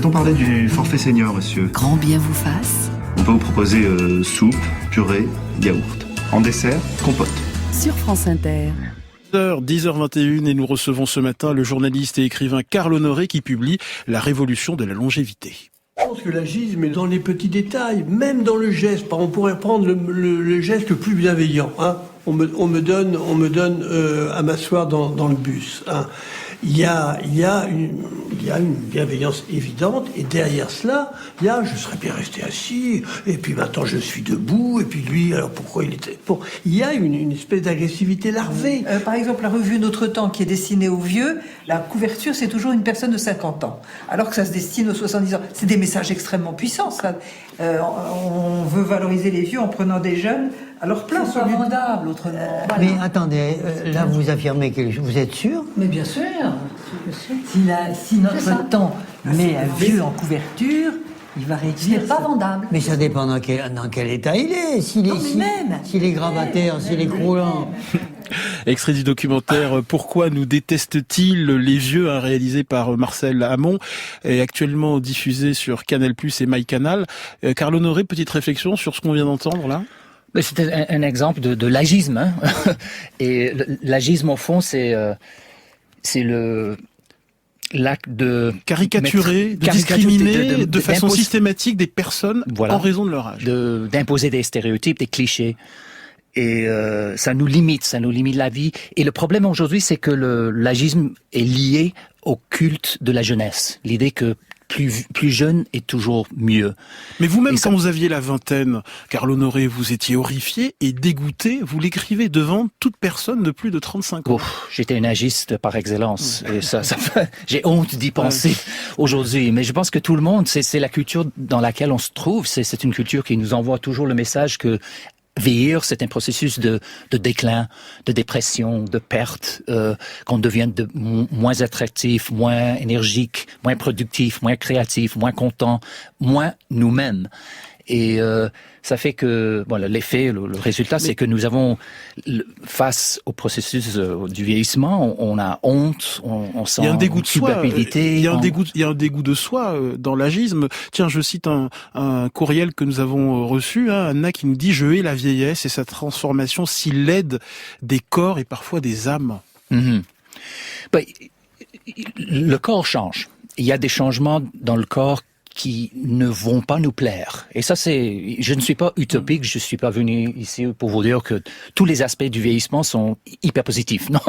Peut-on parler du forfait senior, monsieur? Grand bien vous fasse. On peut vous proposer soupe, purée, yaourt. En dessert, compote. Sur France Inter. 10h21 et nous recevons ce matin le journaliste et écrivain Carl Honoré qui publie La Révolution de la longévité. Je pense que l'agisme est dans les petits détails, même dans le geste. On pourrait prendre le geste le plus bienveillant. Hein. On me donne à m'asseoir dans le bus. Hein. Il y a une bienveillance évidente, et derrière cela, je serais bien resté assis, et puis maintenant je suis debout, et puis lui, alors pourquoi il était... Bon, il y a une espèce d'agressivité larvée. Par exemple, la revue Notre Temps, qui est destinée aux vieux, la couverture, c'est toujours une personne de 50 ans, alors que ça se destine aux 70 ans. C'est des messages extrêmement puissants, ça. On veut valoriser les vieux en prenant des jeunes à leur place. C'est pas vendable, autrement. Voilà. Mais attendez, là vous affirmez quelque chose, vous êtes sûr? Mais bien sûr. Si notre temps met un vieux en couverture, il va réduire. C'est pas vendable. Mais ça dépend dans quel état il est. S'il est gravataire, s'il est croulant. Extrait du documentaire Pourquoi nous détestent-ils les vieux, réalisé par Marcel Hamon, et actuellement diffusé sur Canal+ et MyCanal. Carl Honoré, petite réflexion sur ce qu'on vient d'entendre là? C'était un exemple de l'agisme. Hein. Et l'agisme, au fond, c'est l'acte de caricaturer, de discriminer de façon systématique des personnes en raison de leur âge. D'imposer des stéréotypes, des clichés. Et ça nous limite la vie. Et le problème aujourd'hui, c'est que l'agisme est lié au culte de la jeunesse. L'idée que plus jeune est toujours mieux. Mais vous-même, quand vous aviez la vingtaine, Carl Honoré, vous étiez horrifié et dégoûté. Vous l'écrivez devant toute personne de plus de 35 ans. J'étais un agiste par excellence. Et j'ai honte d'y penser aujourd'hui. Mais je pense que tout le monde, c'est la culture dans laquelle on se trouve. C'est une culture qui nous envoie toujours le message que vieillir, c'est un processus de déclin, de dépression, de perte, qu'on devient moins attractif, moins énergique, moins productif, moins créatif, moins content, moins nous-mêmes. Et ça fait que l'effet, le résultat, c'est que nous avons, face au processus du vieillissement, on a honte, on sent il y a un dégoût de culpabilité. Il y a un dégoût de soi dans l'agisme. Tiens, je cite un courriel que nous avons reçu, Anna, qui nous dit « Je hais la vieillesse et sa transformation si laide des corps et parfois des âmes ». Le corps change. Il y a des changements dans le corps qui ne vont pas nous plaire. Et ça, je ne suis pas utopique, je suis pas venu ici pour vous dire que tous les aspects du vieillissement sont hyper positifs. Non.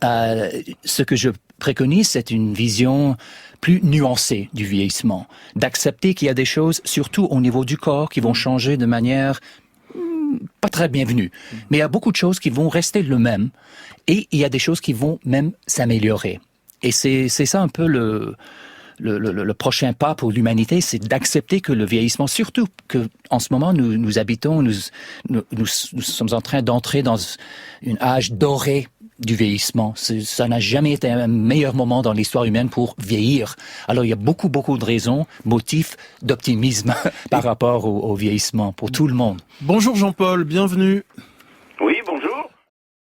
Ce que je préconise, c'est une vision plus nuancée du vieillissement. D'accepter qu'il y a des choses, surtout au niveau du corps, qui vont changer de manière pas très bienvenue. Mais il y a beaucoup de choses qui vont rester le même. Et il y a des choses qui vont même s'améliorer. Et c'est ça un peu le prochain pas pour l'humanité, c'est d'accepter que le vieillissement, surtout que en ce moment nous habitons, nous sommes en train d'entrer dans une âge doré du vieillissement. Ça n'a jamais été un meilleur moment dans l'histoire humaine pour vieillir. Alors il y a beaucoup de raisons, motifs d'optimisme par rapport au vieillissement pour tout le monde. Bonjour Jean-Paul, bienvenue.